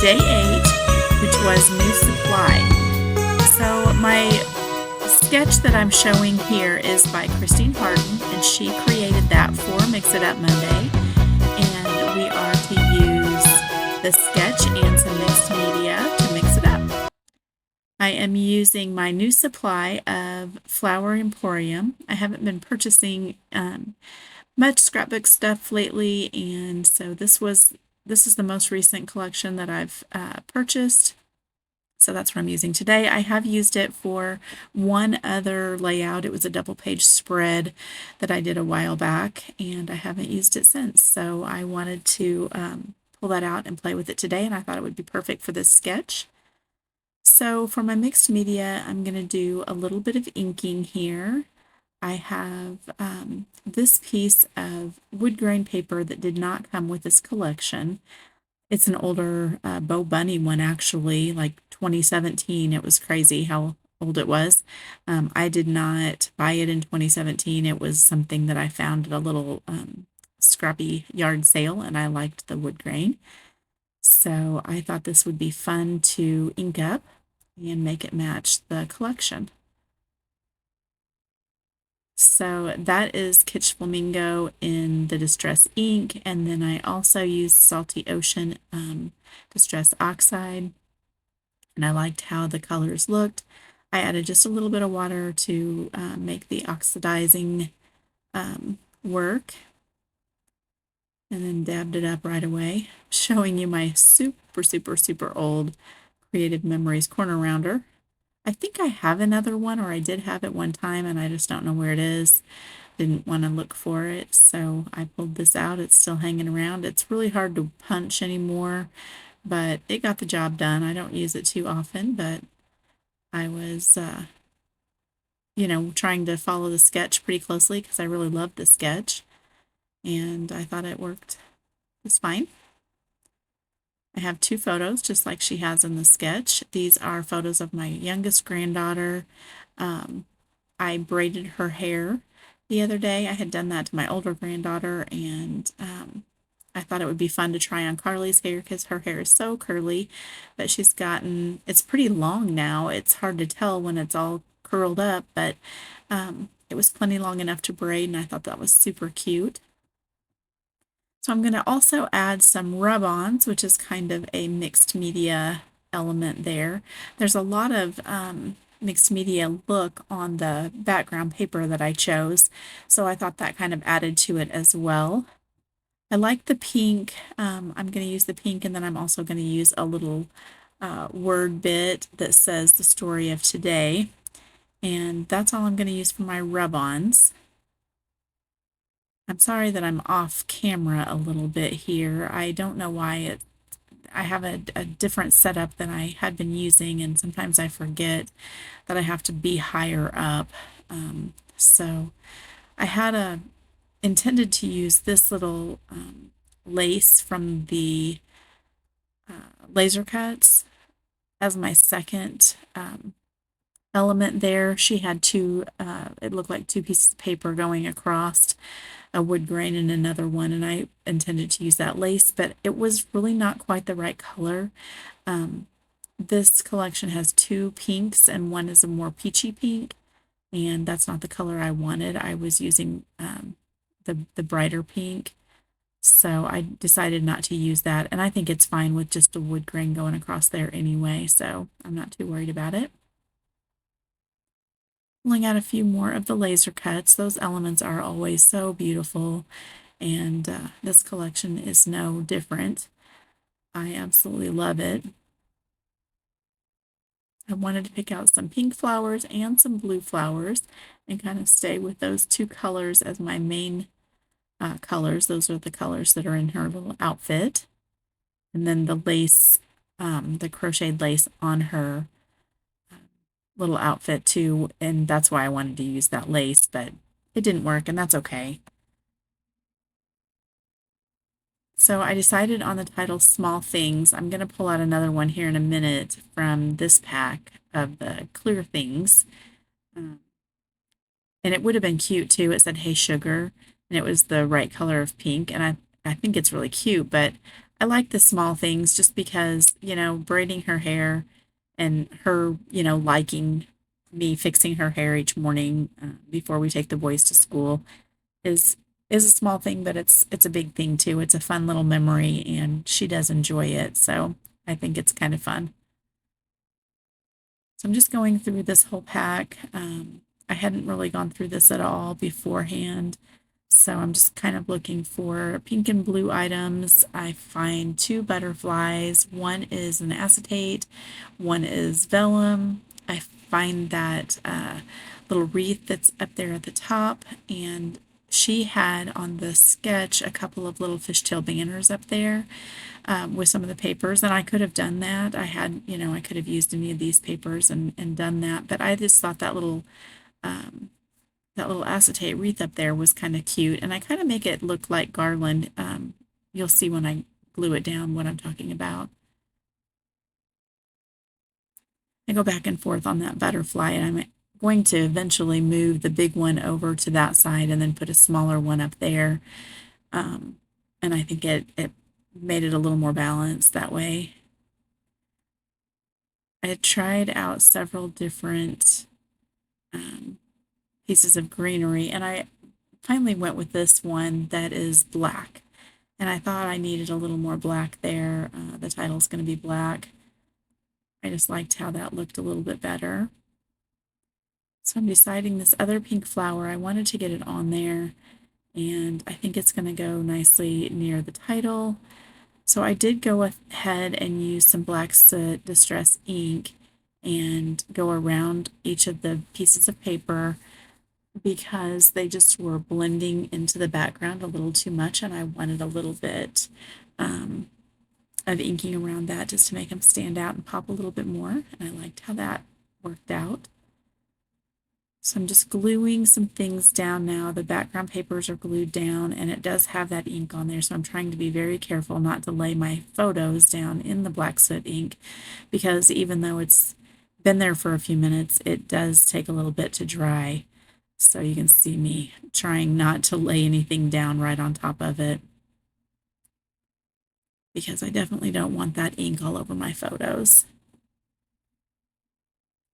day 8, which was new supply. So my sketch that I'm showing here is by Christine Harden, and she created that for Mix It Up Monday. And we are to use the sketch and some mixed media to mix it up. I am using my new supply of Flower Emporium. I haven't been purchasing much scrapbook stuff lately, and so this is the most recent collection that I've purchased. So that's what I'm using today. I have used it for one other layout. It was a double page spread that I did a while back, and I haven't used it since. So I wanted to pull that out and play with it today, and I thought it would be perfect for this sketch. So for my mixed media, I'm going to do a little bit of inking here. I have this piece of wood grain paper that did not come with this collection. It's an older Bo Bunny one, actually, like 2017. It was crazy how old it was. I did not buy it in 2017. It was something that I found at a little scrappy yard sale, and I liked the wood grain. So I thought this would be fun to ink up and make it match the collection. So that is Kitsch Flamingo in the Distress ink, and then I also used Salty Ocean Distress Oxide, and I liked how the colors looked. I added just a little bit of water to make the oxidizing work, and then dabbed it up right away, showing you my super old Creative Memories corner rounder. I think I have another one, or I did have it one time, and I just don't know where it is. Didn't want to look for it, so I pulled this out. It's still hanging around. It's really hard to punch anymore, but it got the job done. I don't use it too often, but I was, trying to follow the sketch pretty closely because I really loved the sketch, and I thought it worked just fine. I have 2 photos, just like she has in the sketch. These are photos of my youngest granddaughter. I braided her hair the other day. I had done that to my older granddaughter, and I thought it would be fun to try on Carly's hair because her hair is so curly, but it's pretty long now. It's hard to tell when it's all curled up, but it was plenty long enough to braid, and I thought that was super cute. So I'm going to also add some rub-ons, which is kind of a mixed media element there. There's a lot of mixed media look on the background paper that I chose, so I thought that kind of added to it as well. I like the pink. I'm going to use the pink, and then I'm also going to use a little word bit that says the story of today, and that's all I'm going to use for my rub-ons. I'm sorry that I'm off camera a little bit here. I don't know why I have a different setup than I had been using, and sometimes I forget that I have to be higher up. So I had intended to use this little lace from the laser cuts as my second element there. She had 2, it looked like 2 pieces of paper going across a wood grain and another one, and I intended to use that lace, but it was really not quite the right color. This collection has 2 pinks, and one is a more peachy pink, and that's not the color I wanted. I was using the brighter pink, so I decided not to use that, and I think it's fine with just a wood grain going across there anyway, so I'm not too worried about it. Pulling out a few more of the laser cuts. Those elements are always so beautiful, and this collection is no different. I absolutely love it. I wanted to pick out some pink flowers and some blue flowers and kind of stay with those 2 colors as my main colors. Those are the colors that are in her little outfit. And then the lace, the crocheted lace on her little outfit too, and that's why I wanted to use that lace, but it didn't work, and that's okay. So I decided on the title Small Things. I'm going to pull out another one here in a minute from this pack of the clear things. And it would have been cute too. It said, "Hey Sugar," and it was the right color of pink, and I think it's really cute, but I like the small things just because, braiding her hair and her, liking me fixing her hair each morning before we take the boys to school is is a small thing, but it's a big thing too. It's a fun little memory, and she does enjoy it, so I think it's kind of fun. So I'm just going through this whole pack. I hadn't really gone through this at all beforehand, so I'm just kind of looking for pink and blue items. I find two butterflies. One is an acetate, one is vellum. I find that little wreath that's up there at the top, and she had on the sketch a couple of little fishtail banners up there with some of the papers, and I could have done that. I could have used any of these papers and done that, but I just thought that little acetate wreath up there was kind of cute, and I kind of make it look like garland. You'll see when I glue it down what I'm talking about. I go back and forth on that butterfly, and I'm going to eventually move the big one over to that side and then put a smaller one up there. Um, and I think it made it a little more balanced that way. I had tried out several different um, pieces of greenery, and I finally went with this one that is black. And I thought I needed a little more black there. The title's going to be black. I just liked how that looked a little bit better. So I'm deciding this other pink flower, I wanted to get it on there, and I think it's going to go nicely near the title. So I did go ahead and use some black soot distress ink and go around each of the pieces of paper because they just were blending into the background a little too much, and I wanted a little bit um, of inking around that just to make them stand out and pop a little bit more, and I liked how that worked out. So I'm just gluing some things down now. The background papers are glued down, and it does have that ink on there, so I'm trying to be very careful not to lay my photos down in the black soot ink, because even though it's been there for a few minutes, it does take a little bit to dry. So you can see me trying not to lay anything down right on top of it, because I definitely don't want that ink all over my photos.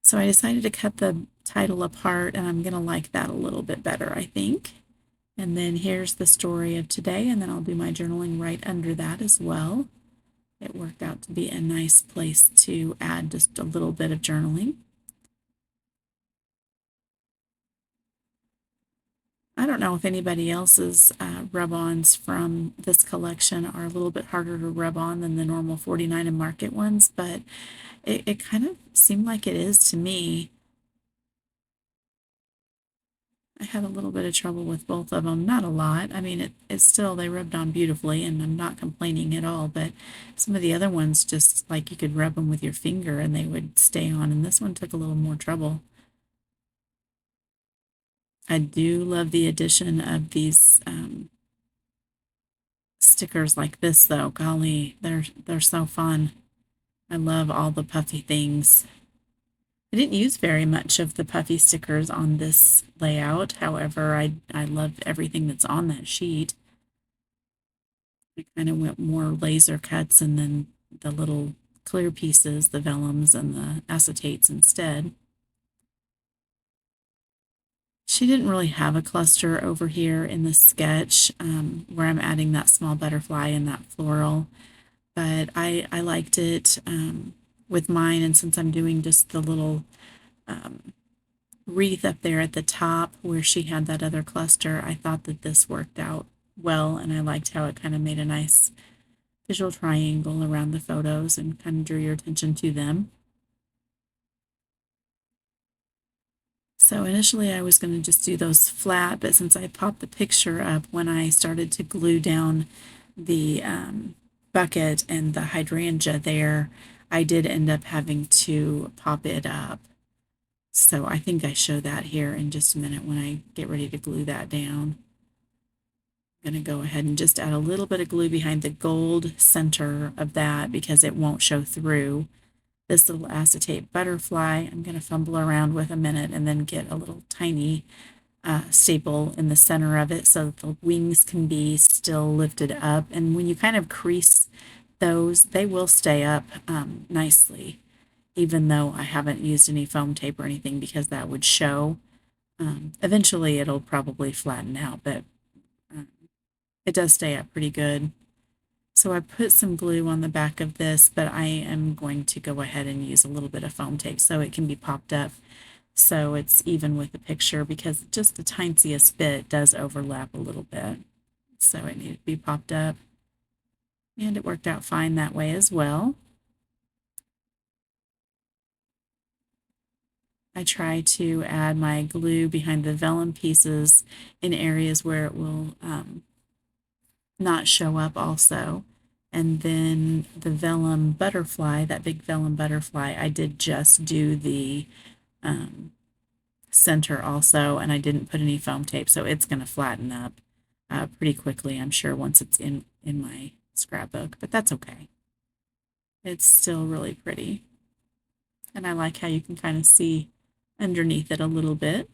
So I decided to cut the title apart, and I'm going to like that a little bit better, I think. And then here's the story of today, and then I'll do my journaling right under that as well. It worked out to be a nice place to add just a little bit of journaling. I don't know if anybody else's rub-ons from this collection are a little bit harder to rub on than the normal 49 and Market ones, but it kind of seemed like it is to me. I had a little bit of trouble with both of them. Not a lot. I mean, it's still, they rubbed on beautifully, and I'm not complaining at all, but some of the other ones just like you could rub them with your finger and they would stay on, and this one took a little more trouble. I do love the addition of these stickers like this, though. Golly, they're so fun. I love all the puffy things. I didn't use very much of the puffy stickers on this layout. However, I love everything that's on that sheet. I kind of went more laser cuts and then the little clear pieces, the vellums and the acetates instead. She didn't really have a cluster over here in the sketch where I'm adding that small butterfly and that floral, but I liked it with mine, and since I'm doing just the little wreath up there at the top where she had that other cluster, I thought that this worked out well, and I liked how it kind of made a nice visual triangle around the photos and kind of drew your attention to them. So initially I was going to just do those flat, but since I popped the picture up when I started to glue down the bucket and the hydrangea there, I did end up having to pop it up. So I think I show that here in just a minute when I get ready to glue that down. I'm going to go ahead and just add a little bit of glue behind the gold center of that because it won't show through. This little acetate butterfly, I'm going to fumble around with a minute and then get a little tiny staple in the center of it so that the wings can be still lifted up. And when you kind of crease those, they will stay up nicely, even though I haven't used any foam tape or anything because that would show. Eventually it'll probably flatten out, but it does stay up pretty good. So I put some glue on the back of this, but I am going to go ahead and use a little bit of foam tape so it can be popped up so it's even with the picture, because just the tiniest bit does overlap a little bit. So it needed to be popped up, and it worked out fine that way as well. I try to add my glue behind the vellum pieces in areas where it will not show up also. And then the vellum butterfly, that big vellum butterfly, I did just do the center also, and I didn't put any foam tape, so it's going to flatten up pretty quickly, I'm sure, once it's in my scrapbook, but that's okay. It's still really pretty. And I like how you can kind of see underneath it a little bit.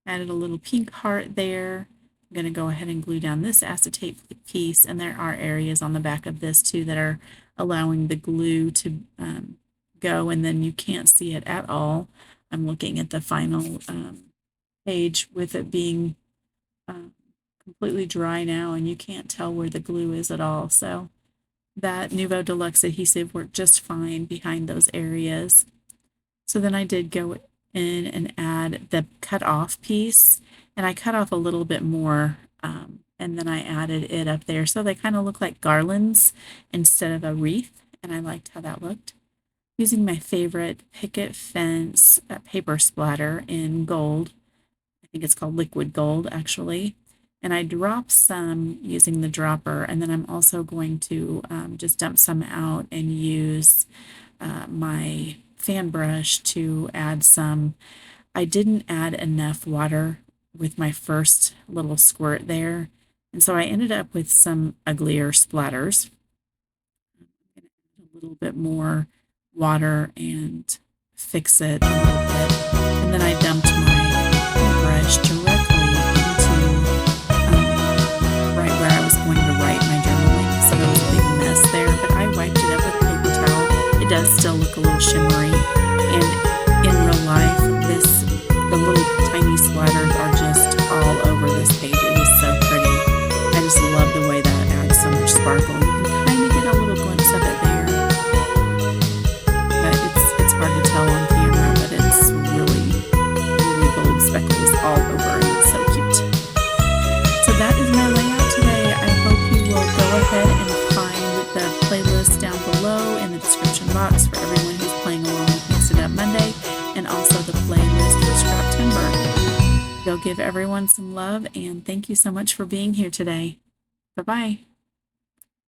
Added a little pink heart there. I'm going to go ahead and glue down this acetate piece, and there are areas on the back of this too that are allowing the glue to go, and then you can't see it at all. I'm looking at the final page with it being completely dry now, and you can't tell where the glue is at all. So that Nuvo Deluxe adhesive worked just fine behind those areas. So then I did go in and add the cut off piece, and I cut off a little bit more, and then I added it up there so they kind of look like garlands instead of a wreath, and I liked how that looked. Using my favorite picket fence paper splatter in gold. I think it's called liquid gold actually. And I drop some using the dropper, and then I'm also going to just dump some out and use my fan brush to add some. I didn't add enough water with my first little squirt there, and so I ended up with some uglier splatters. I'm going to add a little bit more water and fix it a little bit, and then I dumped my brush directly into right where I was going to write my journaling, so there was a big mess there, but I wiped it up with a paper towel. It does still look a little shimmery, and in real life the little tiny splatters are just all over this page. It is so pretty. I just love the way that adds so much sparkle. You can kind of get a little glimpse of it there, but it's hard to tell on camera, but it's really gold speckles all over, and it's so cute. So that is my layout today. I hope you will go ahead and find the playlist down below in the description box for everyone who's playing along with Mix It Up Monday, and also the playlist for Scrap Timber. Go give everyone some love, and thank you so much for being here today. Bye-bye.